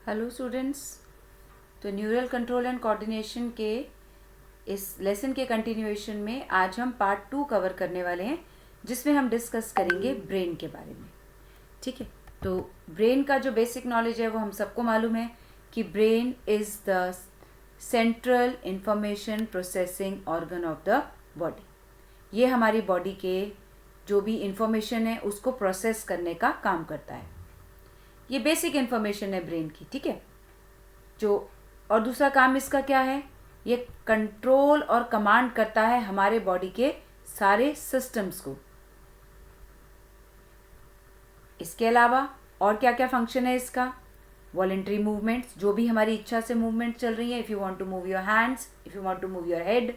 Hello students. तो neural control and coordination के इस लेसन के कंटिन्यूएशन में आज हम पार्ट 2 कवर करने वाले हैं, जिसमें हम डिस्कस करेंगे ब्रेन के बारे में। ठीक है, तो ब्रेन का जो बेसिक नॉलेज है वो हम सबको मालूम है कि brain is the central information processing organ of the body. ये हमारी बॉडी के जो भी इंफॉर्मेशन है उसको प्रोसेस करने का काम करता है। ये बेसिक इंफॉर्मेशन है ब्रेन की। ठीक है, जो और दूसरा काम इसका क्या है, ये कंट्रोल और कमांड करता है हमारे बॉडी के सारे सिस्टम्स को। इसके अलावा और क्या क्या फंक्शन है इसका, वॉलेंट्री मूवमेंट्स, जो भी हमारी इच्छा से मूवमेंट चल रही है, if you want to move your hands, if you want to move your head,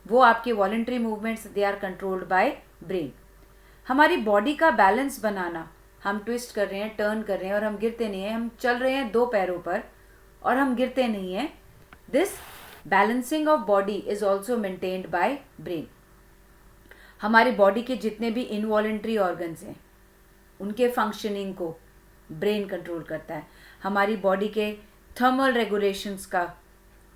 वो आपके voluntary movements, they are controlled by brain. हमारी बॉडी का बैलेंस बनाना, हम ट्विस्ट कर रहे हैं, टर्न कर रहे हैं और हम गिरते नहीं हैं, हम चल रहे हैं दो पैरों पर और हम गिरते नहीं हैं, this balancing of body is also maintained by brain. हमारी बॉडी के जितने भी इनवॉलेंट्री ऑर्गन्स हैं उनके फंक्शनिंग को ब्रेन कंट्रोल करता है। हमारी बॉडी के थर्मल रेगुलेशंस का,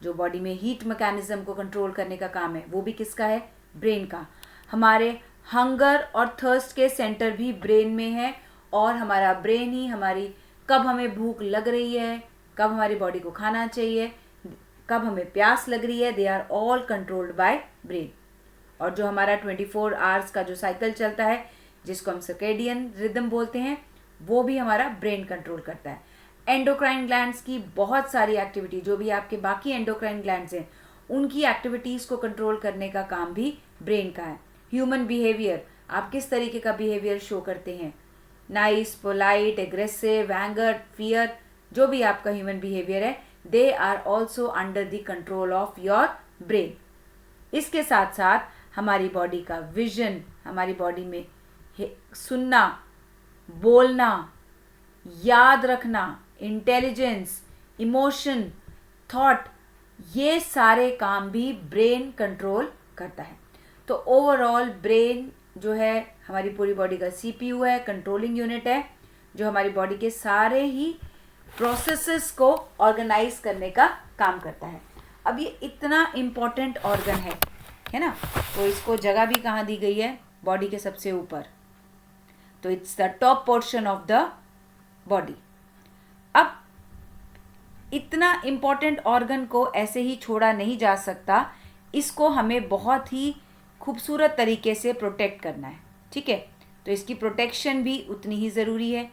जो बॉडी में हीट मैकेनिज्म को कंट्रोल करने का काम है, वो भी किसका है, ब्रेन का। हमारे हंगर और थर्स्ट के सेंटर भी ब्रेन में है और हमारा ब्रेन ही हमारी कब हमें भूख लग रही है, कब हमारी बॉडी को खाना चाहिए, कब हमें प्यास लग रही है, they are all controlled by brain. और जो हमारा 24 आवर्स का जो साइकिल चलता है, जिसको हम सर्केडियन रिदम बोलते हैं, वो भी हमारा ब्रेन कंट्रोल करता है। एंडोक्राइन ग्लैंड्स की बहुत सारी एक्टिविटी, जो भी आपके बाकी एंडोक्राइन ग्लैंड्स हैं, उनकी एक्टिविटीज़ को कंट्रोल करने का काम भी ब्रेन का है। ह्यूमन बिहेवियर, आप किस तरीके का बिहेवियर शो करते हैं, nice, polite, aggressive, anger, fear, जो भी आपका ह्यूमन बिहेवियर है, they are also under the control of your brain. इसके साथ साथ हमारी बॉडी का विजन, हमारी बॉडी में सुनना, बोलना, याद रखना, इंटेलिजेंस, इमोशन, थॉट, ये सारे काम भी ब्रेन कंट्रोल करता है। तो ओवरऑल ब्रेन जो है हमारी पूरी बॉडी का सीपीयू है, कंट्रोलिंग यूनिट है, जो हमारी बॉडी के सारे ही प्रोसेसेस को ऑर्गेनाइज करने का काम करता है। अब ये इतना इम्पॉर्टेंट ऑर्गन है ना, तो इसको जगह भी कहाँ दी गई है, बॉडी के सबसे ऊपर। तो it's the top portion of the body. अब इतना इम्पॉर्टेंट ऑर्गन को ऐसे ही छोड़ा नहीं जा सकता, इसको हमें बहुत ही खूबसूरत तरीके से प्रोटेक्ट करना है। ठीक है, तो इसकी प्रोटेक्शन भी उतनी ही ज़रूरी है,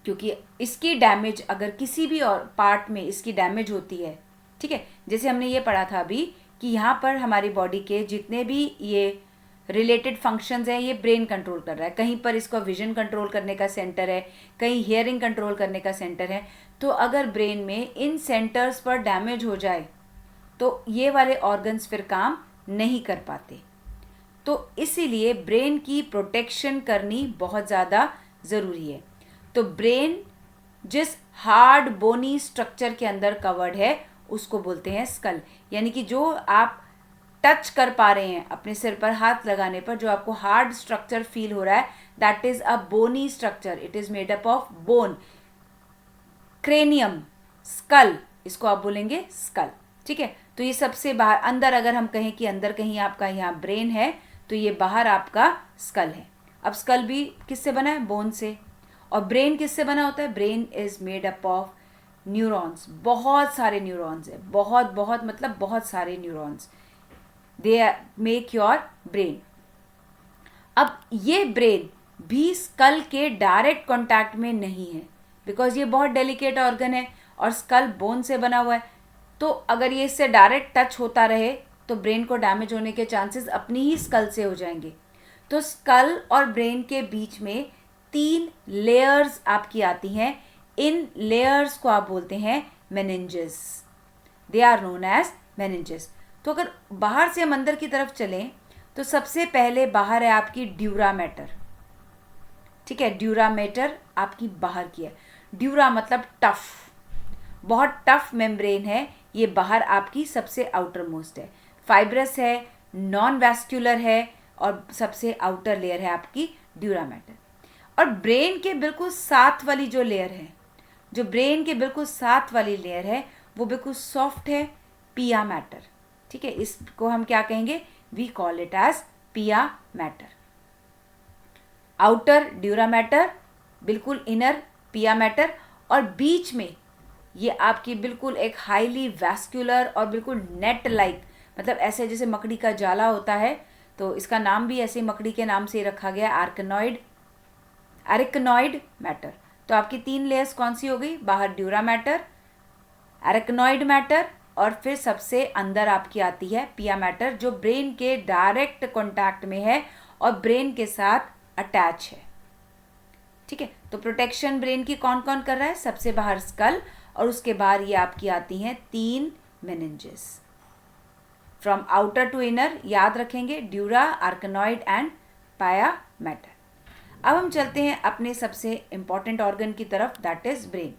क्योंकि इसकी डैमेज, अगर किसी भी और पार्ट में इसकी डैमेज होती है, ठीक है, जैसे हमने ये पढ़ा था अभी कि यहाँ पर हमारी बॉडी के जितने भी ये रिलेटेड फंक्शंस हैं, ये ब्रेन कंट्रोल कर रहा है। कहीं पर इसका विजन कंट्रोल करने का सेंटर है, कहीं हियरिंग कंट्रोल करने का सेंटर है। तो अगर ब्रेन में इन सेंटर्स पर डैमेज हो जाए तो ये वाले ऑर्गन्स फिर काम नहीं कर पाते। तो इसीलिए ब्रेन की प्रोटेक्शन करनी बहुत ज़्यादा ज़रूरी है। तो ब्रेन जिस हार्ड बोनी स्ट्रक्चर के अंदर कवर्ड है उसको बोलते हैं स्कल। यानी कि जो आप टच कर पा रहे हैं अपने सिर पर हाथ लगाने पर, जो आपको हार्ड स्ट्रक्चर फील हो रहा है, that is a bony structure. It is made up of bone, cranium, skull, इसको आप बोलेंगे स्कल। ठीक है, तो ये सबसे बाहर अंदर, अगर हम कहें कि अंदर कहीं आपका यहाँ ब्रेन है, तो ये बाहर आपका स्कल है। अब स्कल भी किससे बना है, बोन से। और ब्रेन किससे बना होता है, brain is made up of neurons, बहुत सारे न्यूरॉन्स है, बहुत बहुत मतलब बहुत सारे neurons, they make your brain. अब ये ब्रेन भी स्कल के डायरेक्ट कांटेक्ट में नहीं है, बिकॉज ये बहुत डेलिकेट ऑर्गन है और स्कल बोन से बना हुआ है। तो अगर ये इससे डायरेक्ट टच होता रहे तो ब्रेन को डैमेज होने के चांसेस अपनी ही स्कल से हो जाएंगे। तो स्कल और ब्रेन के बीच में 3 लेयर्स आपकी आती हैं। इन लेयर्स को आप बोलते हैं meninges, they are known as meninges. तो अगर बाहर से हम अंदर की तरफ चलें तो सबसे पहले बाहर है आपकी ड्यूरा मैटर। ठीक है, ड्यूरा मैटर आपकी बाहर की है। ड्यूरा मतलब टफ, बहुत टफ मेम्ब्रेन है, ये बाहर आपकी सबसे आउटर मोस्ट है। फाइब्रस है, नॉन वैस्कुलर है और सबसे आउटर लेयर है आपकी ड्यूरा मैटर। और ब्रेन के बिल्कुल साथ वाली जो लेयर है, जो ब्रेन के बिल्कुल साथ वाली लेयर है वो बिल्कुल सॉफ्ट है, पिया मैटर। ठीक है, इसको हम क्या कहेंगे, वी कॉल इट एज पिया मैटर। आउटर ड्यूरा मैटर, बिल्कुल इनर पिया मैटर, और बीच में ये आपकी बिल्कुल एक हाईली वैस्कुलर और बिल्कुल नेट लाइक, मतलब ऐसे जैसे मकड़ी का जाला होता है, तो इसका नाम भी ऐसे मकड़ी के नाम से रखा गया, एरिकनॉइड मैटर। तो आपकी 3 लेयर्स कौन सी हो गई, बाहर ड्यूरा मैटर, एरिकनॉइड मैटर, और फिर सबसे अंदर आपकी आती है पिया मैटर, जो ब्रेन के डायरेक्ट कॉन्टैक्ट में है और ब्रेन के साथ अटैच है। ठीक है, तो प्रोटेक्शन ब्रेन की कौन कौन कर रहा है, सबसे बाहर स्कल, और उसके बाद ये आपकी आती हैं 3 meninges. From outer to inner याद रखेंगे, dura, arachnoid and pia matter. अब हम चलते हैं अपने सबसे इम्पॉर्टेंट ऑर्गन की तरफ, दैट इज ब्रेन।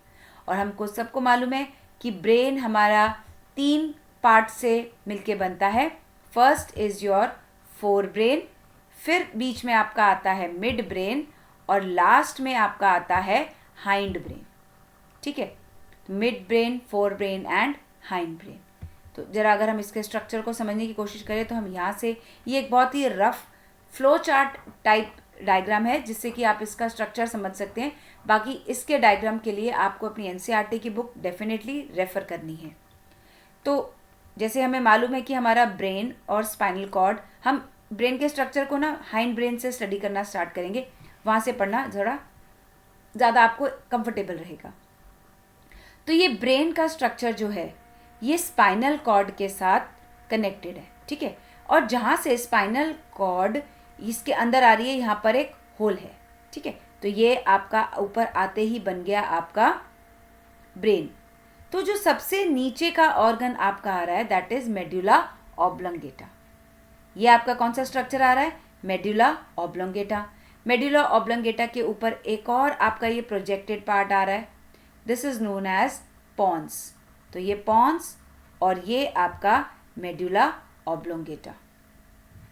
और हमको सबको मालूम है कि ब्रेन हमारा 3 पार्ट से मिलके बनता है। First is your fore brain, फिर बीच में आपका आता है मिड ब्रेन, और लास्ट में आपका आता है हाइंड ब्रेन। ठीक है, mid brain, fore brain and hind brain. तो जरा अगर हम इसके स्ट्रक्चर को समझने की कोशिश करें तो हम यहाँ से, ये एक बहुत ही rough flow chart type diagram है जिससे कि आप इसका स्ट्रक्चर समझ सकते हैं। बाकी इसके डायग्राम के लिए आपको अपनी एनसीईआरटी की बुक डेफिनेटली रेफर करनी है। तो जैसे हमें मालूम है कि हमारा ब्रेन और स्पाइनल कॉर्ड, हम ब्रेन के स्ट्रक्चर को ना हाइंड ब्रेन से स्टडी करना स्टार्ट करेंगे, वहाँ से पढ़ना ज़रा ज़्यादा आपको कंफर्टेबल रहेगा। तो ये ब्रेन का स्ट्रक्चर जो है ये स्पाइनल कॉर्ड के साथ कनेक्टेड है। ठीक है, और जहाँ से स्पाइनल कॉर्ड इसके अंदर आ रही है, यहाँ पर एक होल है। ठीक है, तो ये आपका ऊपर आते ही बन गया आपका ब्रेन। तो जो सबसे नीचे का ऑर्गन आपका आ रहा है दैट इज मेडुला ऑब्लोंगेटा। ये आपका कौन सा स्ट्रक्चर आ रहा है, मेडुला ऑब्लोंगेटा। मेडुला ऑब्लोंगेटा के ऊपर एक और आपका ये प्रोजेक्टेड पार्ट आ रहा है, this is known as pons. तो ये पॉन्स और ये आपका मेडुला ऑब्लोंगेटा।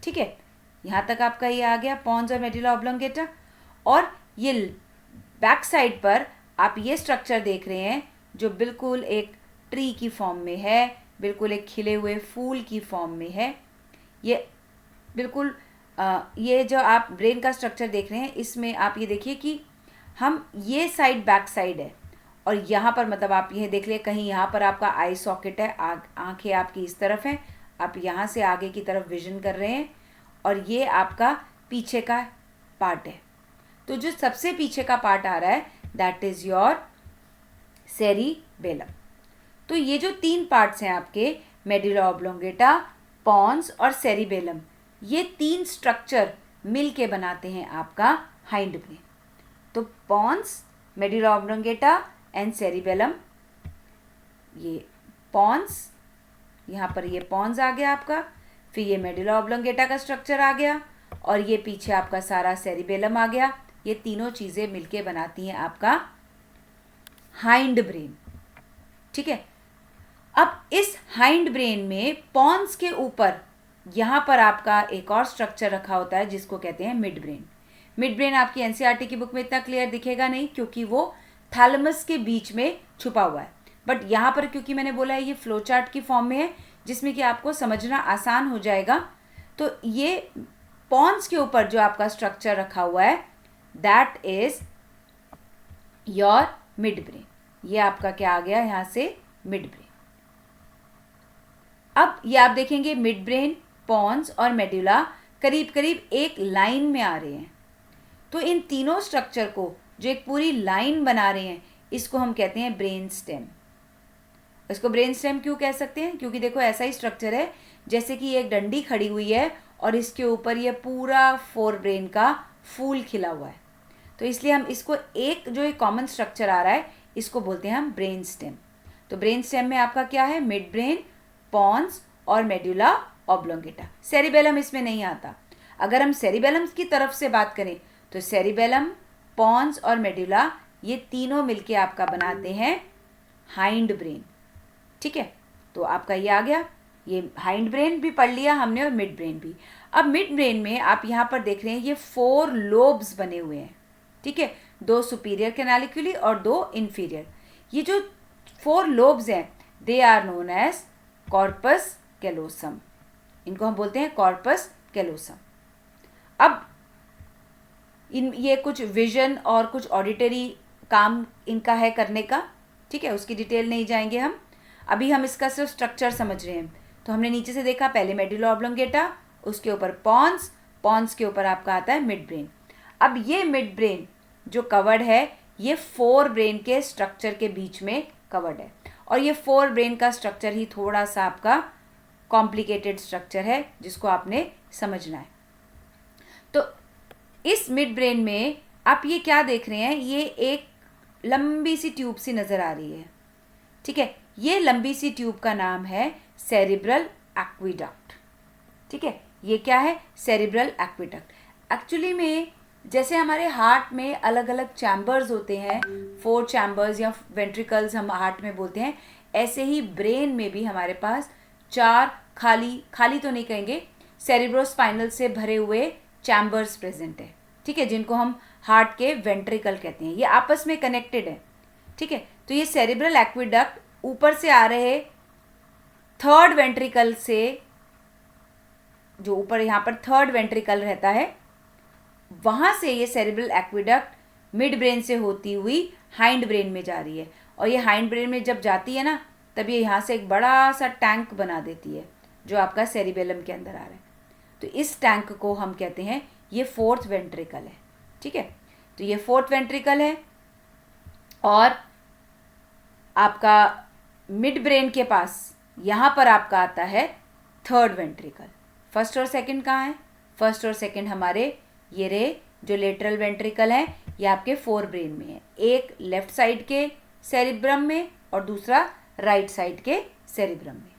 ठीक है, यहाँ तक आपका ये आ गया पॉन्स और मेडुला ऑब्लोंगेटा। और ये बैक साइड पर आप ये स्ट्रक्चर देख रहे हैं जो बिल्कुल एक ट्री की फॉर्म में है, बिल्कुल एक खिले हुए फूल की फॉर्म में है। ये बिल्कुल ये जो आप ब्रेन का स्ट्रक्चर देख रहे हैं इसमें आप ये देखिए कि हम ये साइड बैक साइड है, और यहाँ पर मतलब आप ये देख लिए कहीं यहाँ पर आपका आई सॉकेट है, आंखें आपकी इस तरफ हैं, आप यहाँ से आगे की तरफ विजन कर रहे हैं, और ये आपका पीछे का पार्ट है। तो जो सबसे पीछे का पार्ट आ रहा है दैट इज योर सेरिबेलम। तो ये जो 3 पार्ट्स हैं आपके, मेडुला ऑब्लोंगेटा, पॉन्स और सेरिबेलम, ये 3 स्ट्रक्चर मिल के बनाते हैं आपका हाइंड ब्रेन। तो pons, medulla oblongata and cerebellum, ये पॉन्स, यहाँ पर ये पॉन्स आ गया आपका, फिर ये मेडुला ऑब्लोंगेटा का स्ट्रक्चर आ गया, और ये पीछे आपका सारा सेरिबेलम आ गया। ये तीनों चीज़ें मिलके बनाती हैं आपका हाइंड ब्रेन। ठीक है, अब इस हाइंड ब्रेन में पॉन्स के ऊपर यहाँ पर आपका एक और स्ट्रक्चर रखा होता है जिसको कहते हैं मिड ब्रेन। मिड ब्रेन आपकी एनसीईआरटी की बुक में इतना क्लियर दिखेगा नहीं क्योंकि वो थैलेमस के बीच में छुपा हुआ है, बट यहाँ पर क्योंकि मैंने बोला है ये फ्लो चार्ट की फॉर्म में है जिसमें कि आपको समझना आसान हो जाएगा। तो ये पॉन्स के ऊपर जो आपका स्ट्रक्चर रखा हुआ है that is your mid brain. ये आपका क्या आ गया यहाँ से, मिड ब्रेन। अब ये आप देखेंगे मिड ब्रेन, पॉन्स और मेडुला करीब करीब एक लाइन में आ रहे हैं। तो इन तीनों स्ट्रक्चर को जो एक पूरी लाइन बना रहे हैं इसको हम कहते हैं ब्रेन स्टेम। इसको ब्रेन स्टेम क्यों कह सकते हैं, क्योंकि देखो ऐसा ही स्ट्रक्चर है जैसे कि एक डंडी खड़ी हुई है और इसके ऊपर ये पूरा फोर ब्रेन का फूल खिला हुआ है। तो इसलिए हम इसको एक जो एक कॉमन स्ट्रक्चर आ रहा है इसको बोलते हैं हम ब्रेन स्टेम। तो ब्रेन स्टेम में आपका क्या है, मिड ब्रेन, पॉन्स और मेडुला ऑब्लोंगेटा। सेरिबेलम इसमें नहीं आता। अगर हम सेरिबेलम की तरफ से बात करें तो सेरिबेलम, पॉन्स और मेडुला ये तीनों मिलके आपका बनाते हैं हाइंड ब्रेन। ठीक है, तो आपका ये आ गया, ये हाइंड ब्रेन भी पढ़ लिया हमने और मिड ब्रेन भी। अब मिड ब्रेन में आप यहाँ पर देख रहे हैं ये 4 लोब्स बने हुए हैं। ठीक है, 2 सुपीरियर कैनालिक्युली और 2 इंफीरियर। ये जो 4 लोब्स हैं they are known as corpus callosum, इनको हम बोलते हैं कॉर्पस कैलोसम। अब ये कुछ विजन और कुछ ऑडिटरी काम इनका है करने का, ठीक है, उसकी डिटेल नहीं जाएंगे हम, अभी हम इसका सिर्फ स्ट्रक्चर समझ रहे हैं। तो हमने नीचे से देखा पहले मेडुला ऑब्लोंगेटा, उसके ऊपर पॉन्स, पॉन्स के ऊपर आपका आता है मिड ब्रेन। अब ये मिड ब्रेन जो कवर्ड है ये 4 ब्रेन के स्ट्रक्चर के बीच में कवर्ड है, और ये 4 ब्रेन का स्ट्रक्चर ही थोड़ा सा आपका कॉम्प्लिकेटेड स्ट्रक्चर है जिसको आपने समझना है। तो इस मिड ब्रेन में आप ये क्या देख रहे हैं, ये एक लंबी सी ट्यूब सी नज़र आ रही है, ठीक है, ये लंबी सी ट्यूब का नाम है सेरिब्रल एक्विडक्ट, ठीक है, ये क्या है, सेरिब्रल एक्विडक्ट। एक्चुअली में जैसे हमारे हार्ट में अलग अलग चैम्बर्स होते हैं, 4 चैम्बर्स या वेंट्रिकल्स हम हार्ट में बोलते हैं, ऐसे ही ब्रेन में भी हमारे पास 4 खाली तो नहीं कहेंगे, सेरिब्रोस्पाइनल से भरे हुए चैम्बर्स प्रेजेंट है, ठीक है, जिनको हम हार्ट के वेंट्रिकल कहते हैं, ये आपस में कनेक्टेड है, ठीक है। तो ये सेरिब्रल एक्विडक्ट ऊपर से आ रहे 3rd वेंट्रिकल से, जो ऊपर यहाँ पर 3rd वेंट्रिकल रहता है, वहाँ से ये सेरिब्रल एक्विडक्ट मिड ब्रेन से होती हुई हाइंड ब्रेन में जा रही है, और ये हाइंड ब्रेन में जब जाती है ना तब ये यहाँ से एक बड़ा सा टैंक बना देती है जो आपका सेरिबेलम के अंदर आ रहा है। तो इस टैंक को हम कहते हैं ये 4th वेंट्रिकल है, ठीक है। तो ये 4th वेंट्रिकल है, और आपका मिड ब्रेन के पास यहाँ पर आपका आता है 3rd वेंट्रिकल। फर्स्ट और सेकंड कहाँ है, फर्स्ट और सेकंड हमारे ये रे जो लेटरल वेंट्रिकल है ये आपके 4 ब्रेन में है, एक लेफ्ट साइड के सेरिब्रम में और दूसरा राइट साइड के सेरिब्रम में।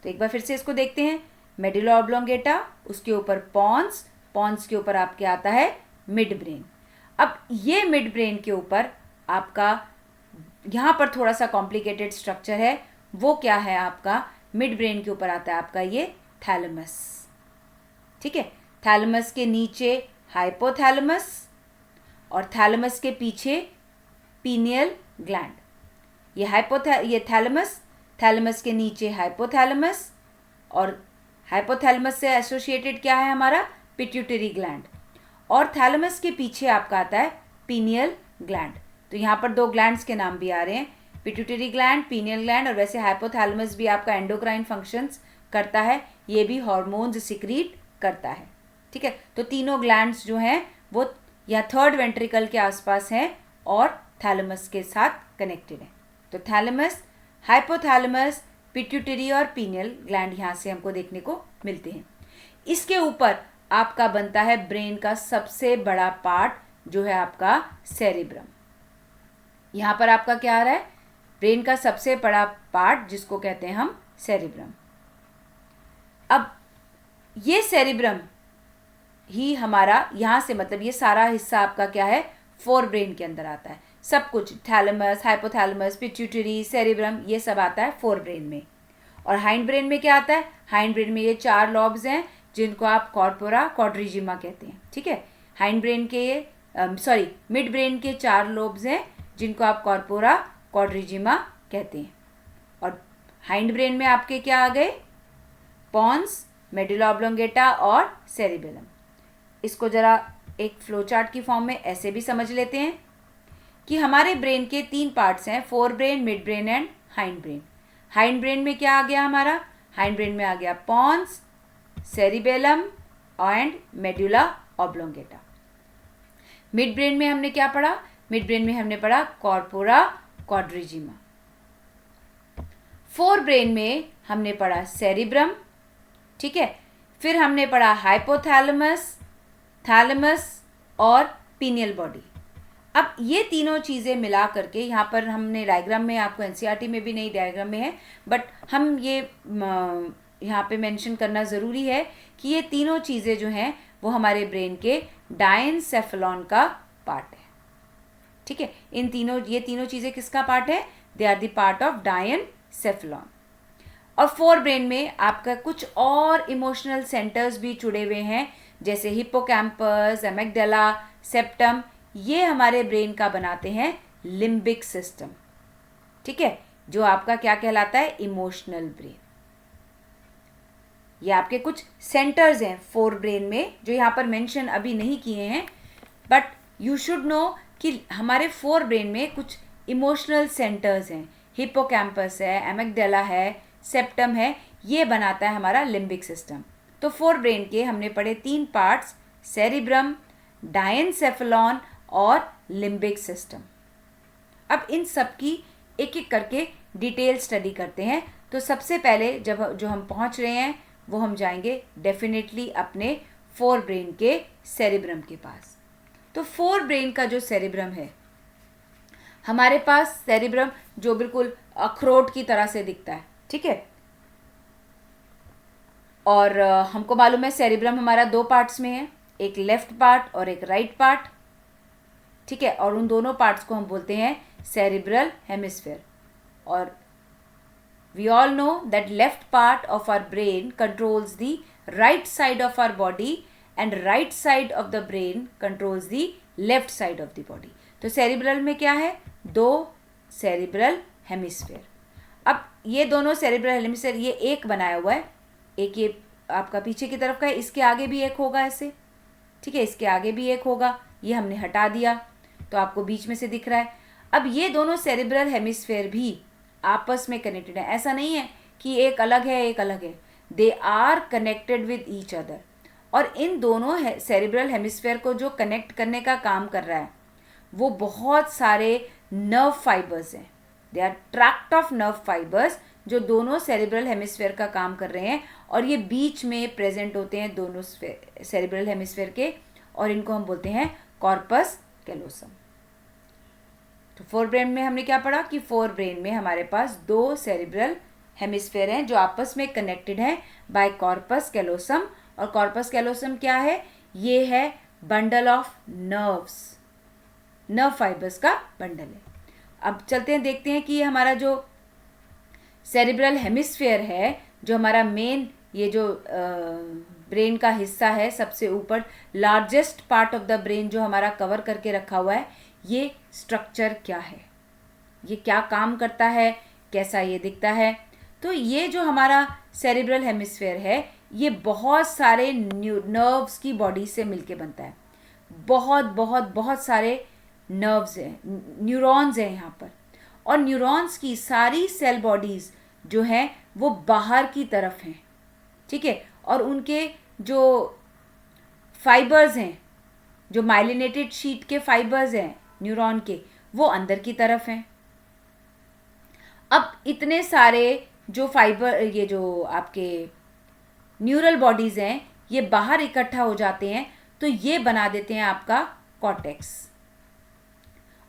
तो एक बार फिर से इसको देखते हैं, मेडुला ऑब्लोंगेटा, उसके ऊपर पॉन्स, पॉन्स के ऊपर आपके आता है मिड ब्रेन। अब ये मिड ब्रेन के ऊपर आपका यहाँ पर थोड़ा सा कॉम्प्लिकेटेड स्ट्रक्चर है, वो क्या है, आपका मिड ब्रेन के ऊपर आता है आपका ये थैलेमस, ठीक है। थैलेमस के नीचे हाइपोथैलेमस और थैलेमस के पीछे पीनियल ग्लैंड। ये थैलेमस, थैलेमस के नीचे हाइपोथैलेमस, और हाइपोथैलेमस से एसोसिएटेड क्या है हमारा, पिट्यूटरी ग्लैंड, और थैलेमस के पीछे आपका आता है पीनियल ग्लैंड। तो यहाँ पर 2 ग्लैंड्स के नाम भी आ रहे हैं, पिट्यूटरी ग्लैंड, पीनियल ग्लैंड, और वैसे हाइपोथैलेमस भी आपका एंडोक्राइन फंक्शंस करता है, ये भी हॉर्मोन्स सिक्रीट करता है, ठीक है। तो तीनों ग्लैंड्स जो हैं वो या 3rd वेंट्रिकल के आसपास हैं और थैलेमस के साथ कनेक्टेड है। तो थैलेमस, हाइपोथैलेमस, पिट्यूटरी और पीनियल ग्लैंड यहाँ से हमको देखने को मिलते हैं। इसके ऊपर आपका बनता है ब्रेन का सबसे बड़ा पार्ट जो है आपका सेरिब्रम। यहाँ पर आपका क्या आ रहा है, ब्रेन का सबसे बड़ा पार्ट जिसको कहते हैं हम सेरिब्रम। अब ये सेरिब्रम ही हमारा यहाँ से मतलब ये सारा हिस्सा आपका क्या है, 4 ब्रेन के अंदर आता है, सब कुछ थैलेमस, हाइपोथैलेमस, पिट्यूटरी, सेरिब्रम, ये सब आता है 4 ब्रेन में। और हाइंड ब्रेन में क्या आता है, हाइंड ब्रेन में ये 4 लॉब्स हैं जिनको आप कॉर्पोरा क्वाड्रिजिमा कहते हैं, ठीक है। हाइंड ब्रेन के ये मिड ब्रेन के 4 लोब्स हैं जिनको आप कॉर्पोरा क्वाड्रिजिमा कहते हैं। और हाइंड ब्रेन में आपके क्या आ गए, पॉन्स, मेडुला ऑब्लोंगेटा और सेरिबेलम। इसको ज़रा एक फ्लो चार्ट की फॉर्म में ऐसे भी समझ लेते हैं कि हमारे ब्रेन के 3 पार्ट्स हैं, 4 brain, mid brain and hind brain. Hind brain में क्या आ गया हमारा, हाइंड ब्रेन में आ गया pons, cerebellum and medulla oblongata. Mid brain में हमने क्या पढ़ा, मिड ब्रेन में हमने पढ़ा कॉर्पोरा क्वाड्रिजिमा। 4 ब्रेन में हमने पढ़ा सेरिब्रम, ठीक है। फिर हमने पढ़ा हाइपोथैलेमस, थैलेमस और पीनियल बॉडी। अब ये तीनों चीज़ें मिला करके यहाँ पर हमने डायग्राम में, आपको एनसीईआरटी में भी नई डायग्राम में है, बट हम ये यहाँ पे मेंशन करना ज़रूरी है कि ये तीनों चीज़ें जो हैं वो हमारे ब्रेन के डायनसेफेलॉन का पार्ट है, ठीक है। ये तीनों चीज़ें किसका पार्ट है, they are the part of diencephalon. और 4 ब्रेन में आपका कुछ और इमोशनल सेंटर्स भी जुड़े हुए हैं, जैसे हिप्पोकैम्पस, एमिगडाला, सेप्टम, ये हमारे ब्रेन का बनाते हैं लिम्बिक सिस्टम, ठीक है, जो आपका क्या कहलाता है, इमोशनल ब्रेन। ये आपके कुछ सेंटर्स हैं फोर ब्रेन में जो यहाँ पर मेंशन अभी नहीं किए हैं, बट यू शुड नो कि हमारे फोर ब्रेन में कुछ इमोशनल सेंटर्स हैं। हिप्पोकैम्पस है, एमिगडाला है, सेप्टम है, ये बनाता है हमारा लिम्बिक सिस्टम। तो फोर ब्रेन के हमने पढ़े 3 पार्ट्स, सेरिब्रम, डायनसेफेलॉन और लिम्बिक सिस्टम। अब इन सब की एक एक करके डिटेल स्टडी करते हैं। तो सबसे पहले जो हम पहुंच रहे हैं वो हम जाएंगे डेफिनेटली अपने फोर ब्रेन के सेरिब्रम के पास। तो फोर ब्रेन का जो सेरिब्रम है, हमारे पास सेरिब्रम जो बिल्कुल अखरोट की तरह से दिखता है, ठीक है, और हमको मालूम है सेरिब्रम हमारा 2 पार्ट्स में है, एक लेफ्ट पार्ट और एक राइट पार्ट, ठीक है, और उन दोनों पार्ट्स को हम बोलते हैं सेरिब्रल हेमिस्फीयर। और we all know that left part of our brain controls the right side of our body and right side of the brain controls the left side of the body। तो cerebral में क्या है, 2 cerebral hemisphere. अब ये दोनों cerebral hemisphere ये एक बनाया हुआ है, एक ये आपका पीछे की तरफ का है, इसके आगे भी एक होगा ऐसे, ठीक है, इसके आगे भी एक होगा, ये हमने हटा दिया तो आपको बीच में से दिख रहा है। अब ये दोनों सेरिब्रल हेमिस्फीयर भी आपस में कनेक्टेड है, ऐसा नहीं है कि एक अलग है एक अलग है, they are connected with each other. और इन दोनों सेरिब्रल हेमिस्फीयर को जो कनेक्ट करने का काम कर रहा है वो बहुत सारे नर्व फाइबर्स हैं, they are tract of nerve fibres जो दोनों सेरिब्रल हेमिस्फीयर का काम कर रहे हैं, और ये बीच में प्रेजेंट होते हैं दोनों सेरिब्रल हेमिस्फीयर के, और इनको हम बोलते हैं कॉर्पस कैलोसम। तो फोर ब्रेन में हमने क्या पढ़ा कि फोर ब्रेन में हमारे पास 2 सेरिब्रल हेमिस्फीयर हैं जो आपस में कनेक्टेड हैं बाय कॉर्पस कैलोसम। और कॉर्पस कैलोसम क्या है, ये है bundle of nerves, nerve fibres का बंडल है। अब चलते हैं देखते हैं कि ये हमारा जो सेरिब्रल हेमिस्फीयर है, जो हमारा मेन ये जो ब्रेन का हिस्सा है, सबसे ऊपर largest part of the brain जो हमारा कवर करके रखा हुआ है, ये स्ट्रक्चर क्या है, ये क्या काम करता है, कैसा ये दिखता है। तो ये जो हमारा सेरिब्रल हेमिस्फीयर है ये बहुत सारे नर्व्स की बॉडी से मिलके बनता है, बहुत बहुत बहुत सारे नर्व्स हैं, न्यूरॉन्स हैं यहाँ पर, और न्यूरॉन्स की सारी सेल बॉडीज़ जो हैं वो बाहर की तरफ हैं, ठीक है, और उनके जो फाइबर्स हैं, जो माइलिनेटेड शीट के फाइबर्स हैं न्यूरॉन के, वो अंदर की तरफ हैं। अब इतने सारे जो फाइबर, ये जो आपके न्यूरल बॉडीज़ हैं ये बाहर इकट्ठा हो जाते हैं, तो ये बना देते हैं आपका कॉर्टेक्स।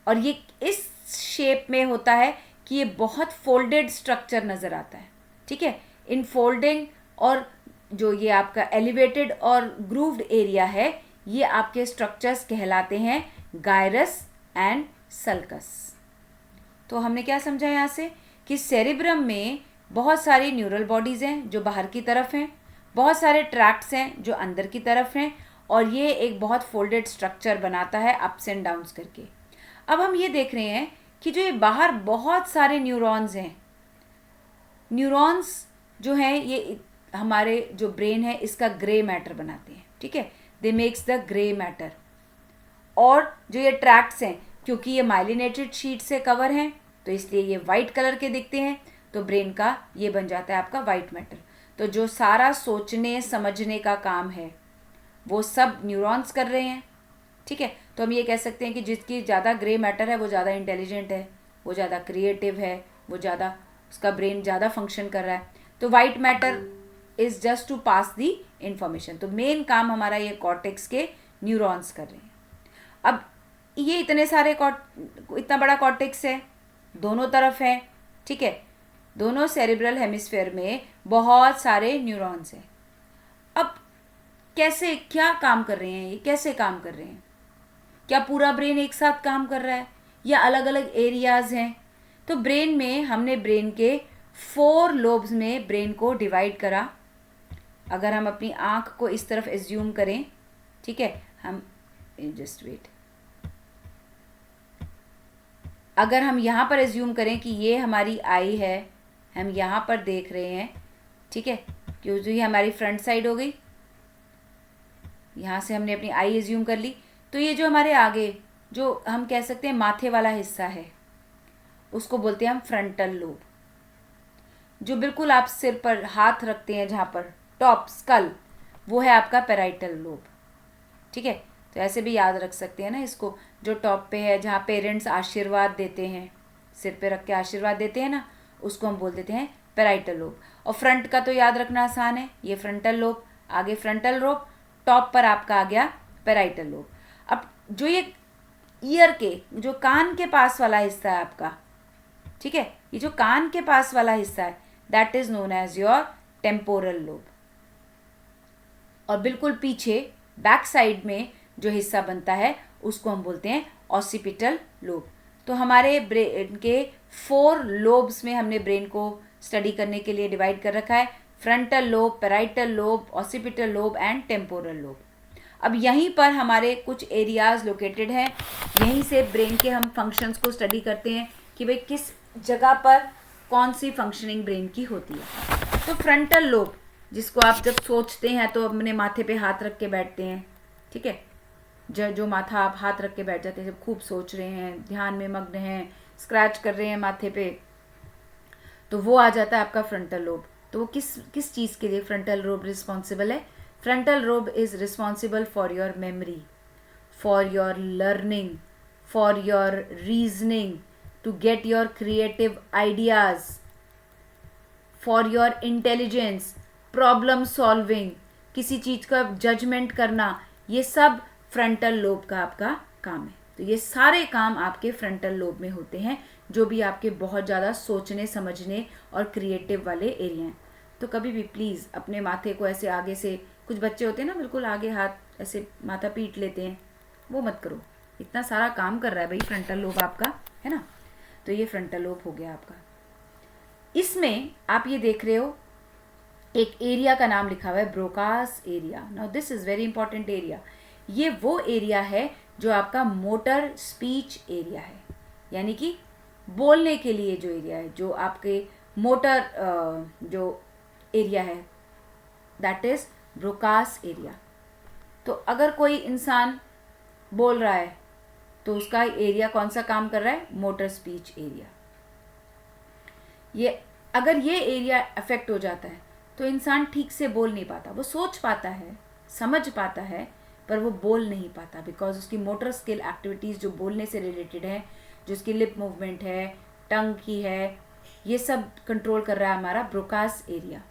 और ये इस शेप में होता है कि ये बहुत फोल्डेड स्ट्रक्चर नज़र आता है, ठीक है। इन फोल्डिंग और जो ये आपका एलिवेटेड और ग्रूव्ड एरिया है, ये आपके स्ट्रक्चर्स कहलाते हैं गायरस एंड सल्कस। तो हमने क्या समझा यहाँ से कि सेरिब्रम में बहुत सारी न्यूरल बॉडीज़ हैं जो बाहर की तरफ हैं, बहुत सारे ट्रैक्ट्स हैं जो अंदर की तरफ हैं, और ये एक बहुत फोल्डेड स्ट्रक्चर बनाता है अप्स एंड डाउन्स करके। अब हम ये देख रहे हैं कि जो ये बाहर बहुत सारे न्यूरॉन्स हैं, न्यूरॉन्स जो हैं ये हमारे जो ब्रेन है इसका ग्रे मैटर बनाते हैं, ठीक है, दे मेक्स द ग्रे मैटर। और जो ये ट्रैक्ट्स हैं, क्योंकि ये माइलिनेटेड शीट से कवर हैं तो इसलिए ये वाइट कलर के दिखते हैं, तो ब्रेन का ये बन जाता है आपका वाइट मैटर। तो जो सारा सोचने समझने का काम है वो सब न्यूरॉन्स कर रहे हैं, ठीक है। तो हम ये कह सकते हैं कि जिसकी ज़्यादा ग्रे मैटर है वो ज़्यादा इंटेलिजेंट है, वो ज़्यादा क्रिएटिव है, वो ज़्यादा, उसका ब्रेन ज़्यादा फंक्शन कर रहा है। तो white matter is just to pass the information. तो मेन काम हमारा ये कॉर्टेक्स के न्यूरॉन्स कर रहे हैं। अब ये इतने सारे इतना बड़ा कॉर्टेक्स है, दोनों तरफ है, ठीक है, दोनों सेरिब्रल हेमिस्फीयर में बहुत सारे न्यूरॉन्स हैं। अब कैसे, क्या काम कर रहे हैं, ये कैसे काम कर रहे हैं, क्या पूरा ब्रेन एक साथ काम कर रहा है या अलग अलग एरियाज हैं? तो ब्रेन में हमने ब्रेन के 4 लोब्स में ब्रेन को डिवाइड करा। अगर हम अपनी आँख को इस तरफ एज्यूम करें, ठीक है, हम जस्ट वेट, अगर हम यहाँ पर एज्यूम करें कि ये हमारी आई है, हम यहाँ पर देख रहे हैं, ठीक है, क्योंकि ये हमारी फ्रंट साइड हो गई, यहाँ से हमने अपनी आई एज्यूम कर ली। तो ये जो हमारे आगे जो हम कह सकते हैं माथे वाला हिस्सा है, उसको बोलते हैं हम फ्रंटल लोब। जो बिल्कुल आप सिर पर हाथ रखते हैं जहाँ पर टॉप स्कल, वो है आपका पैराइटल लोब, ठीक है। तो ऐसे भी याद रख सकते हैं ना इसको, जो टॉप पे है, जहाँ पेरेंट्स आशीर्वाद देते हैं, सिर पे रख के आशीर्वाद देते हैं ना, उसको हम बोल देते हैं पैराइटल लोब। और फ्रंट का तो याद रखना आसान है, ये फ्रंटल लोब, आगे फ्रंटल लोब, टॉप पर आपका आ गया पैराइटल लोब। अब जो ये ईयर के, जो कान के पास वाला हिस्सा है आपका, ठीक है, ये जो कान के पास वाला हिस्सा है, that is known as your temporal lobe. और बिल्कुल पीछे बैक साइड में जो हिस्सा बनता है उसको हम बोलते हैं ऑसिपिटल लोब। तो हमारे ब्रेन के 4 लोब्स में हमने ब्रेन को स्टडी करने के लिए डिवाइड कर रखा है, frontal lobe, parietal lobe, occipital lobe and temporal lobe. अब यहीं पर हमारे कुछ एरियाज लोकेटेड हैं, यहीं से ब्रेन के हम फंक्शंस को स्टडी करते हैं कि भाई किस जगह पर कौन सी फंक्शनिंग ब्रेन की होती है। तो फ्रंटल लोब, जिसको आप जब सोचते हैं तो अपने माथे पे हाथ रख के बैठते हैं, ठीक है, जो माथा आप हाथ रख के बैठ जाते हैं, जब खूब सोच रहे हैं, ध्यान में मग्न हैं, स्क्रैच कर रहे हैं माथे पे, तो वो आ जाता है आपका फ्रंटल लोब। तो वो किस चीज़ के लिए फ्रंटल लोब रिस्पॉन्सिबल है? Frontal lobe is responsible for your memory, for your learning, for your reasoning, to get your creative ideas, for your intelligence, problem solving, किसी चीज़ का जजमेंट करना, ये सब फ्रंटल लोब का आपका काम है। तो ये सारे काम आपके फ्रंटल लोब में होते हैं, जो भी आपके बहुत ज़्यादा सोचने समझने और क्रिएटिव वाले एरिया हैं। तो कभी भी प्लीज़ अपने माथे को ऐसे आगे से, कुछ बच्चे होते हैं ना बिल्कुल आगे हाथ ऐसे माथा पीट लेते हैं, वो मत करो, इतना सारा काम कर रहा है भाई फ्रंटल लोब आपका, है ना। तो ये फ्रंटल लोब हो गया आपका। इसमें आप ये देख रहे हो एक एरिया का नाम लिखा हुआ है Broca's area. Now this is very important area. ये वो एरिया है जो आपका मोटर स्पीच एरिया है, यानी कि बोलने के लिए जो एरिया है, जो आपके मोटर जो एरिया है, दैट इज ब्रोकास एरिया। तो अगर कोई इंसान बोल रहा है तो उसका एरिया कौन सा काम कर रहा है? Motor speech area. ये अगर ये एरिया अफेक्ट हो जाता है तो इंसान ठीक से बोल नहीं पाता, वो सोच पाता है, समझ पाता है, पर वो बोल नहीं पाता, बिकॉज उसकी मोटर स्किल एक्टिविटीज़ जो बोलने से रिलेटेड है, जो उसकी लिप मूवमेंट है, टंग की है, ये सब कंट्रोल कर रहा है हमारा ब्रोकास एरिया,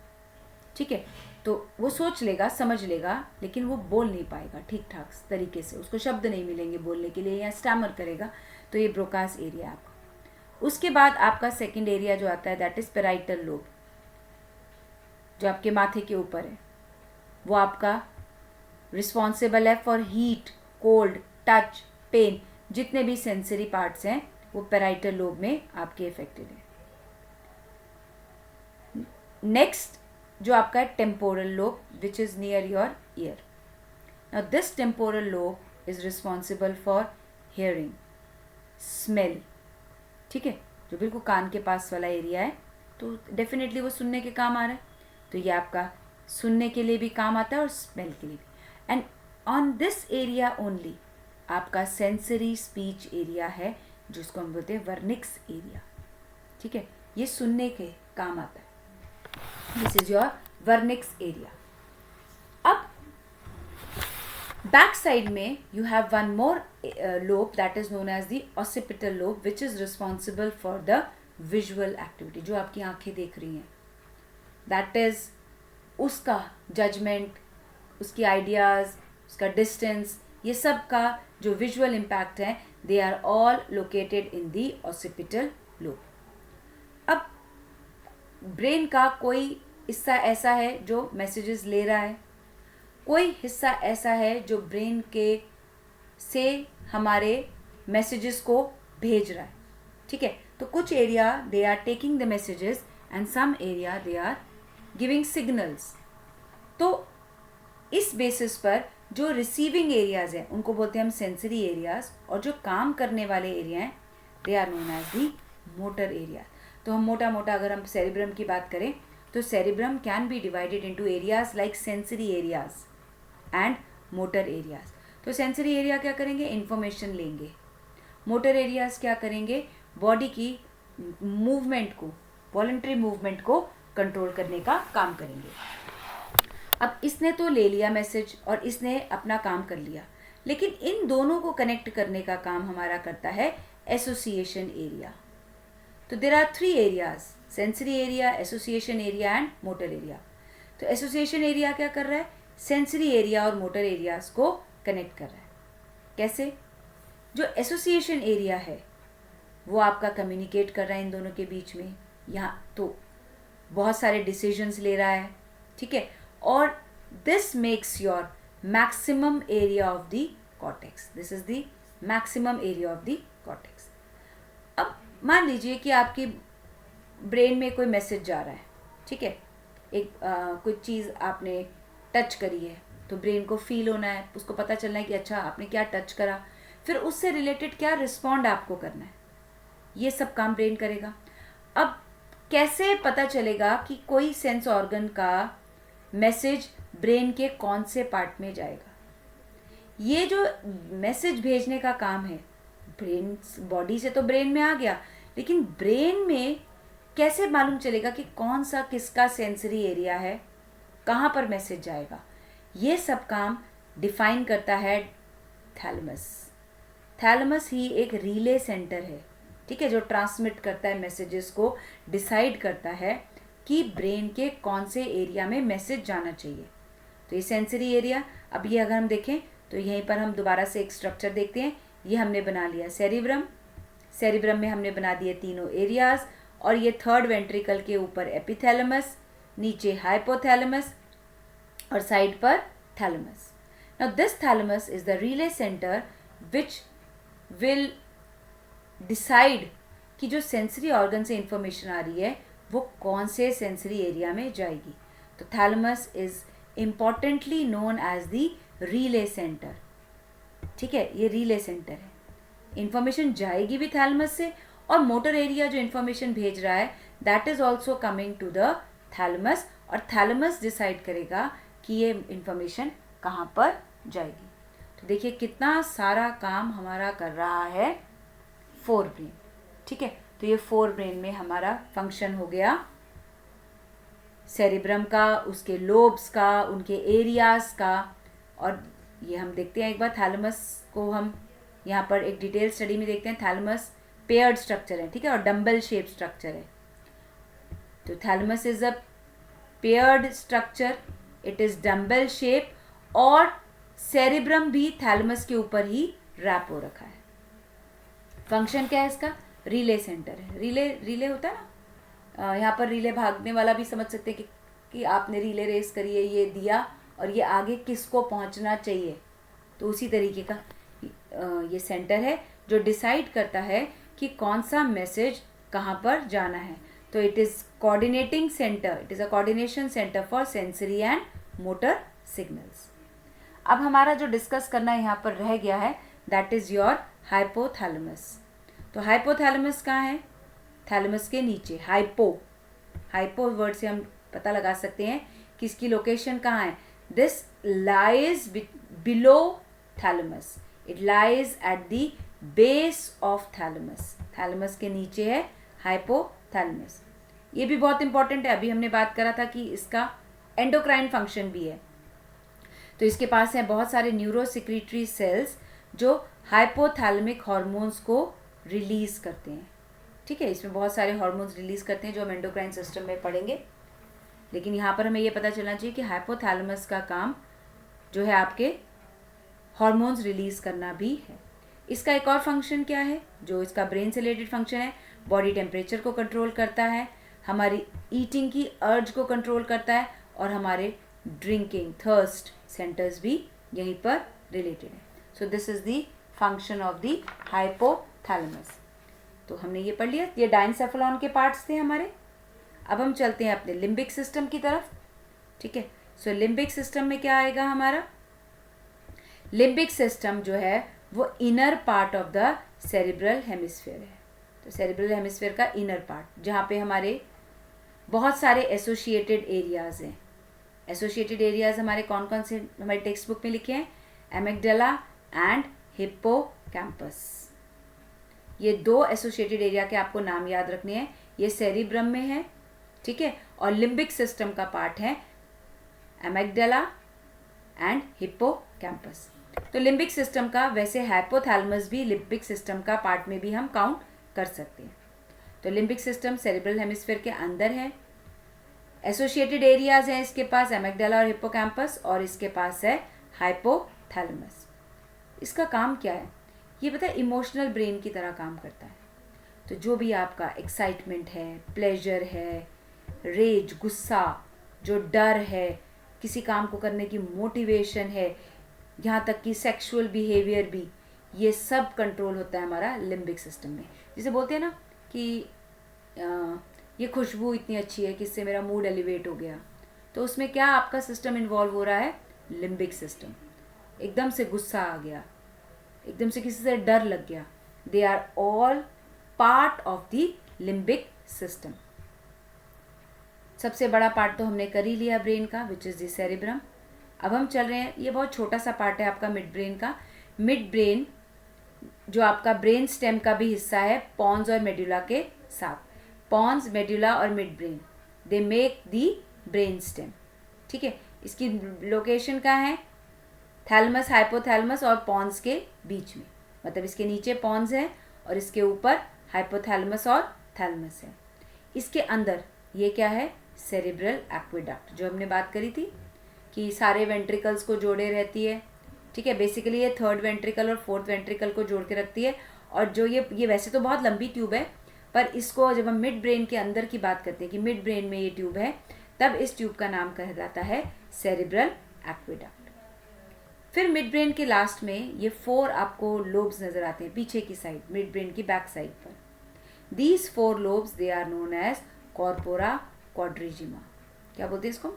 ठीक है। तो वो सोच लेगा, समझ लेगा, लेकिन वो बोल नहीं पाएगा ठीक ठाक तरीके से, उसको शब्द नहीं मिलेंगे बोलने के लिए, या स्टैमर करेगा। तो ये ब्रोकास एरिया आपका। उसके बाद आपका सेकेंड एरिया जो आता है दैट इज़ पैराइटल लोब, जो आपके माथे के ऊपर है। वो आपका रिस्पॉन्सिबल है for heat, cold, touch, pain, जितने भी सेंसरी पार्ट्स हैं वो पैराइटल लोब में आपके इफेक्टेड है। नेक्स्ट जो आपका है temporal lobe, which is near your year. Now this temporal lobe is responsible for hearing, smell, ठीक है, जो बिल्कुल कान के पास वाला एरिया है, तो डेफिनेटली वो सुनने के काम आ रहा है, तो ये आपका सुनने के लिए भी काम आता है और स्मेल के लिए भी। And on this area only आपका सेंसरी स्पीच एरिया है, जिसको हम बोलते हैं वर्निक्स एरिया, ठीक है, ये सुनने के काम आता है। This is your Wernicke's area. अब बैक साइड में you have one more lobe that is known as the occipital lobe, which is responsible for the visual activity, जो आपकी आंखें देख रही हैं, दैट इज उसका जजमेंट, उसकी आइडियाज़, उसका डिस्टेंस, ये सब का जो विजुअल इम्पैक्ट है, they are all located in the occipital lobe. अब ब्रेन का कोई हिस्सा ऐसा है जो मैसेजेस ले रहा है, कोई हिस्सा ऐसा है जो ब्रेन के से हमारे मैसेजेस को भेज रहा है, ठीक है। तो कुछ area they are taking the messages and some area they are giving signals. तो इस बेसिस पर जो रिसीविंग एरियाज हैं उनको बोलते हैं हम सेंसरी एरियाज, और जो काम करने वाले एरिया हैं they are known as the motor area. तो हम मोटा मोटा अगर हम सेरिब्रम की बात करें तो cerebrum can be divided into areas like sensory areas and motor areas. तो सेंसरी एरिया क्या करेंगे, इंफॉर्मेशन लेंगे। मोटर एरियाज क्या करेंगे, बॉडी की मूवमेंट को, वॉलंटरी मूवमेंट को कंट्रोल करने का काम करेंगे। अब इसने तो ले लिया मैसेज और इसने अपना काम कर लिया, लेकिन इन दोनों को कनेक्ट करने का काम हमारा करता है एसोसिएशन एरिया। तो there are 3 areas, sensory area, association area and motor area. तो एसोसिएशन एरिया क्या कर रहा है, सेंसरी एरिया और मोटर एरियाज को कनेक्ट कर रहा है। कैसे, जो एसोसिएशन एरिया है वो आपका कम्युनिकेट कर रहा है इन दोनों के बीच में, यहाँ तो बहुत सारे डिसीजंस ले रहा है, ठीक है, और this makes your maximum area of the cortex, this is the maximum area of the cortex. अब मान लीजिए कि आपकी ब्रेन में कोई मैसेज जा रहा है, ठीक है, एक कोई चीज़ आपने टच करी है तो ब्रेन को फील होना है, उसको पता चलना है कि अच्छा आपने क्या टच करा, फिर उससे रिलेटेड क्या रिस्पॉन्ड आपको करना है, ये सब काम ब्रेन करेगा। अब कैसे पता चलेगा कि कोई सेंस ऑर्गन का मैसेज ब्रेन के कौन से पार्ट में जाएगा, ये जो मैसेज भेजने का काम है, ब्रेन बॉडी से तो ब्रेन में आ गया, लेकिन ब्रेन में कैसे मालूम चलेगा कि कौन सा किसका सेंसरी एरिया है, कहाँ पर मैसेज जाएगा, ये सब काम डिफाइन करता है थैलेमस। थैलेमस ही एक रिले सेंटर है, ठीक है, जो ट्रांसमिट करता है मैसेजेस को, डिसाइड करता है कि ब्रेन के कौन से एरिया में मैसेज जाना चाहिए। तो ये सेंसरी एरिया, अब ये अगर हम देखें तो यहीं पर हम दोबारा से एक स्ट्रक्चर देखते हैं। ये हमने बना लिया सेरिब्रम, सेरिब्रम में हमने बना दिए तीनों एरियाज, और ये थर्ड वेंट्रिकल के ऊपर एपिथैलेमस, नीचे हाइपोथैलेमस और साइड पर thalamus. Now this thalamus is the relay centre which will decide कि जो सेंसरी ऑर्गन से इंफॉर्मेशन आ रही है वो कौन से सेंसरी एरिया में जाएगी। तो thalamus is importantly known as the relay centre, ठीक है, ये रिले सेंटर है, इंफॉर्मेशन जाएगी भी थैलेमस से, और मोटर एरिया जो इंफॉर्मेशन भेज रहा है that is also coming to the thalamus, और थैलेमस डिसाइड करेगा कि ये इंफॉर्मेशन कहाँ पर जाएगी। तो देखिए कितना सारा काम हमारा कर रहा है फोर ब्रेन, ठीक है। तो ये फोर ब्रेन में हमारा फंक्शन हो गया सेरिब्रम का, उसके लोब्स का, उनके एरियाज का, और ये हम देखते हैं एक बार थैलेमस को हम यहाँ पर एक डिटेल स्टडी में देखते हैं। थैलेमस पेयर्ड स्ट्रक्चर है, ठीक है, और डम्बल शेप स्ट्रक्चर है। तो thalamus is a paired structure, it is dumbbell shape, और सेरिब्रम भी थैलेमस के ऊपर ही रैप हो रखा है। फंक्शन क्या है इसका, रिले सेंटर है। रिले होता है ना, यहाँ पर रिले भागने वाला भी समझ सकते हैं कि आपने रिले रेस करी है, ये दिया और ये आगे किसको पहुँचना चाहिए, तो उसी तरीके का ये सेंटर है जो डिसाइड करता है कि कौन सा मैसेज कहाँ पर जाना है। तो it is coordinating centre, it is a coordination centre for sensory and motor signals. अब हमारा जो डिस्कस करना यहाँ पर रह गया है दैट इज़ योर हाइपोथैलेमस। तो हाइपोथैलेमस कहाँ है, थैलेमस के नीचे, हाइपो वर्ड से हम पता लगा सकते हैं कि इसकी लोकेशन कहाँ है। This lies below thalamus, it lies at the base of thalamus, thalamus के नीचे है हाइपोथैलेमस। ये भी बहुत इंपॉर्टेंट है, अभी हमने बात करा था कि इसका एंडोक्राइन फंक्शन भी है। तो इसके पास हैं बहुत सारे न्यूरोसिक्रीटरी सेल्स जो हाइपोथैलेमिक हार्मोन्स को रिलीज करते हैं, ठीक है, इसमें बहुत सारे हार्मोन्स रिलीज करते हैं जो हम एंडोक्राइन सिस्टम में पढ़ेंगे। लेकिन यहाँ पर हमें ये पता चलना चाहिए कि हाइपोथैलेमस का काम जो है आपके हार्मोन्स रिलीज करना भी है। इसका एक और फंक्शन क्या है जो इसका ब्रेन से रिलेटेड फंक्शन है, बॉडी टेम्परेचर को कंट्रोल करता है, हमारी ईटिंग की अर्ज को कंट्रोल करता है, और हमारे ड्रिंकिंग थर्स्ट सेंटर्स भी यहीं पर रिलेटेड है। So this is the function of the hypothalamus. तो हमने ये पढ़ लिया, ये डायनसेफेलॉन के पार्ट्स थे हमारे। अब हम चलते हैं अपने लिम्बिक सिस्टम की तरफ, ठीक है। सो लिम्बिक सिस्टम में क्या आएगा हमारा, लिम्बिक सिस्टम जो है वो inner part of the cerebral hemisphere है, तो सेरिब्रल हेमिस्फीयर का इनर पार्ट, जहाँ पे हमारे बहुत सारे एसोसिएटेड एरियाज हैं। एसोसिएटेड एरियाज हमारे कौन कौन से हमारी टेक्स्ट बुक में लिखे हैं? Amygdala and hippocampus. ये दो एसोसिएटेड एरिया के आपको नाम याद रखने हैं। ये सेरिब्रम में है, ठीक है, और लिम्बिक सिस्टम का पार्ट है एमिगडाला एंड हिप्पोकैम्पस। तो लिम्बिक सिस्टम का, वैसे हाइपोथैलेमस भी लिम्बिक सिस्टम का पार्ट में भी हम काउंट कर सकते हैं। तो लिम्बिक सिस्टम सेरिब्रल हेमिस्फीयर के अंदर है। एसोसिएटेड एरियाज हैं इसके पास एमिगडाला और हिप्पोकैम्पस, और इसके पास है हाइपोथैलेमस। इसका काम क्या है? ये पता है, इमोशनल ब्रेन की तरह काम करता है। तो जो भी आपका एक्साइटमेंट है, प्लेजर है, रेज गुस्सा, जो डर है, किसी काम को करने की मोटिवेशन है, यहाँ तक कि सेक्सुअल बिहेवियर भी, ये सब कंट्रोल होता है हमारा लिम्बिक सिस्टम में। जिसे बोलते हैं ना कि ये खुशबू इतनी अच्छी है कि इससे मेरा मूड एलिवेट हो गया, तो उसमें क्या आपका सिस्टम इन्वॉल्व हो रहा है? Limbic system. एकदम से गुस्सा आ गया, एकदम से किसी से डर लग गया, they are all part of the limbic system. सबसे बड़ा पार्ट तो हमने कर ही लिया ब्रेन का, विच इज़ द सेरिब्रम। अब हम चल रहे हैं, ये बहुत छोटा सा पार्ट है आपका मिड ब्रेन का। मिड ब्रेन जो आपका ब्रेन स्टेम का भी हिस्सा है, पॉन्स और मेडुला के साथ। पॉन्स, मेडुला और mid brain, they make the brain stem, ठीक है। इसकी लोकेशन कहाँ है? थैलमस, हाइपोथैलेमस और पॉन्स के बीच में। मतलब इसके नीचे पॉन्स है और इसके ऊपर हाइपोथैलेमस और थैलमस है। इसके अंदर ये क्या है? सेरिब्रल एक्वेडक्ट, जो हमने बात करी थी कि सारे वेंट्रिकल्स को जोड़े रहती है, ठीक है। बेसिकली ये थर्ड वेंट्रिकल और फोर्थ वेंट्रिकल को जोड़ के रखती है। और जो ये वैसे तो बहुत लंबी ट्यूब है, पर इसको जब हम मिड ब्रेन के अंदर की बात करते हैं कि मिड ब्रेन में ये ट्यूब है, तब इस ट्यूब का नाम कहलाता है सेरिब्रल एक्वेडक्ट। फिर मिड ब्रेन के लास्ट में ये 4 आपको लोब्स नजर आते हैं पीछे की साइड, मिड ब्रेन की बैक साइड पर। These 4 lobes they are known as corpora quadrigemina. क्या बोलते हैं इसको?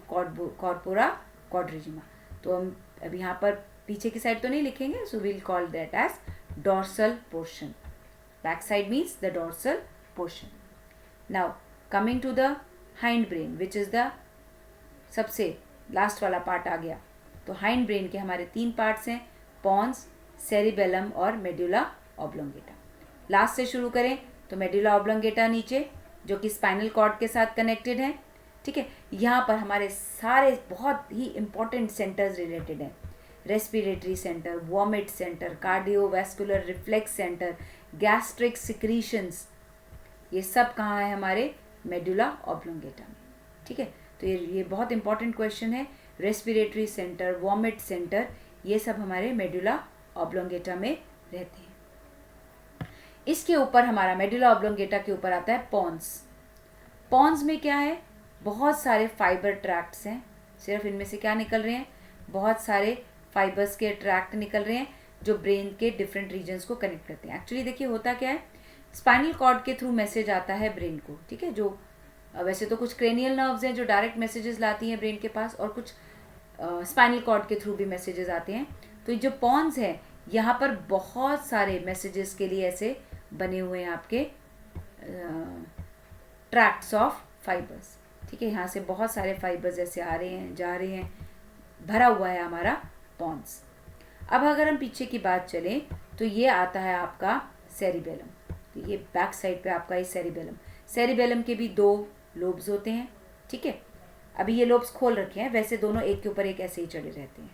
Corpora quadrigemina. तो हम अब यहाँ पर पीछे की साइड तो नहीं लिखेंगे, so we'll call that as dorsal portion. Back side means the dorsal portion. Now coming to the hind brain, which is the सबसे लास्ट वाला पार्ट आ गया। तो हाइंड ब्रेन के हमारे 3 पार्ट्स हैं, पॉन्स, सेरिबेलम और मेडुला ऑब्लोंगेटा। लास्ट से शुरू करें तो मेडुला ऑब्लोंगेटा नीचे, जो कि स्पाइनल कॉर्ड के साथ कनेक्टेड है, ठीक है। यहाँ पर हमारे सारे बहुत ही इंपॉर्टेंट सेंटर्स रिलेटेड हैं। Respiratory centre, vomit centre, cardiovascular reflex centre, gastric secretions, ये सब कहाँ है? हमारे मेडुला ऑब्लोंगेटा में, ठीक है। तो ये बहुत इंपॉर्टेंट क्वेश्चन है। रेस्पिरेटरी सेंटर, वॉमिट सेंटर, ये सब हमारे मेडुला ऑब्लोंगेटा में रहते हैं। इसके ऊपर हमारा मेडुला ऑब्लोंगेटा के ऊपर आता है पॉन्स। पॉन्स में क्या है? बहुत सारे फाइबर ट्रैक्ट्स हैं। सिर्फ इनमें से क्या निकल रहे हैं? बहुत सारे फाइबर्स के ट्रैक्ट निकल रहे हैं जो ब्रेन के डिफरेंट रीजन्स को कनेक्ट करते हैं। एक्चुअली देखिए होता क्या है, स्पाइनल कॉर्ड के थ्रू मैसेज आता है ब्रेन को, ठीक है। जो वैसे तो कुछ क्रेनियल नर्व्स हैं जो डायरेक्ट मैसेजेस लाती हैं ब्रेन के पास, और कुछ स्पाइनल कॉर्ड के थ्रू भी मैसेजेस आते हैं। तो जो पॉन्स है, यहाँ पर बहुत सारे मैसेजेस के लिए ऐसे बने हुए हैं आपके ट्रैक्ट्स ऑफ फाइबर्स, ठीक है। यहाँ से बहुत सारे फाइबर्स ऐसे आ रहे हैं, जा रहे हैं, भरा हुआ है हमारा पॉन्स। अब अगर हम पीछे की बात चलें तो ये आता है आपका सेरिबेलम। तो ये बैक साइड पे आपका ये सेरिबेलम। सेरिबेलम के भी 2 लोब्स होते हैं, ठीक है। अभी ये लोब्स खोल रखे हैं, वैसे दोनों एक के ऊपर एक ऐसे ही चढ़े रहते हैं,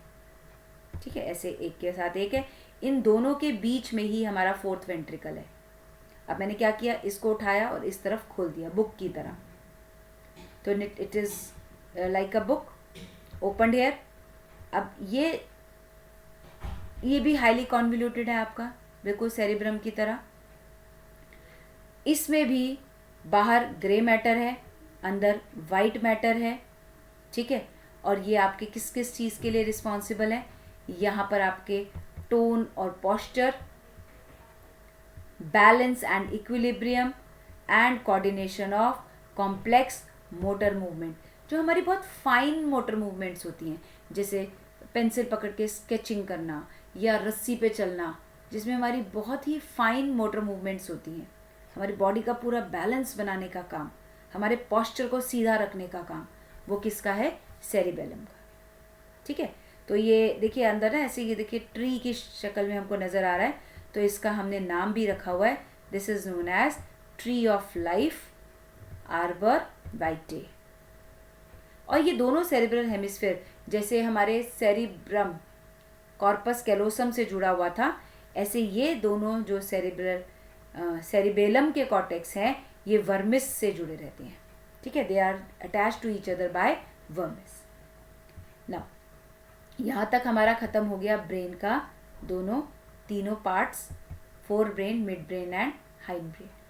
ठीक है, ऐसे एक के साथ एक है। इन दोनों के बीच में ही हमारा 4th वेंट्रिकल है। अब मैंने क्या किया, इसको उठाया और इस तरफ खोल दिया बुक की तरह। तो it is like a book opened here. अब ये भी हाईली कॉन्वोल्यूटेड है आपका, बिल्कुल सेरिब्रम की तरह। इसमें भी बाहर ग्रे मैटर है, अंदर वाइट मैटर है, ठीक है। और ये आपके किस किस चीज़ के लिए रिस्पॉन्सिबल है? यहाँ पर आपके टोन और posture, balance and equilibrium and coordination of complex motor movement, जो हमारी बहुत फाइन मोटर मूवमेंट्स होती हैं, जैसे पेंसिल पकड़ के स्केचिंग करना या रस्सी पे चलना, जिसमें हमारी बहुत ही फाइन मोटर मूवमेंट्स होती हैं, हमारी बॉडी का पूरा बैलेंस बनाने का काम, हमारे पोस्चर को सीधा रखने का काम, वो किसका है? सेरिबेलम का। ठीक है, तो ये देखिए अंदर ना ऐसे, ये देखिए ट्री की शक्ल में हमको नज़र आ रहा है, तो इसका हमने नाम भी रखा हुआ है, this is known as tree of life, arbor vitae. और ये दोनों सेरिब्रल हेमिस्फेयर, जैसे हमारे सेरिब्रम कॉर्पस कैलोसम से जुड़ा हुआ था, ऐसे ये दोनों जो सेरिबेलम के कॉर्टेक्स हैं, ये वर्मिस से जुड़े रहते हैं। ठीक है, they are attach to each other by vermis. Now यहाँ तक हमारा ख़त्म हो गया ब्रेन का तीनों parts, fore brain, mid brain and hind brain.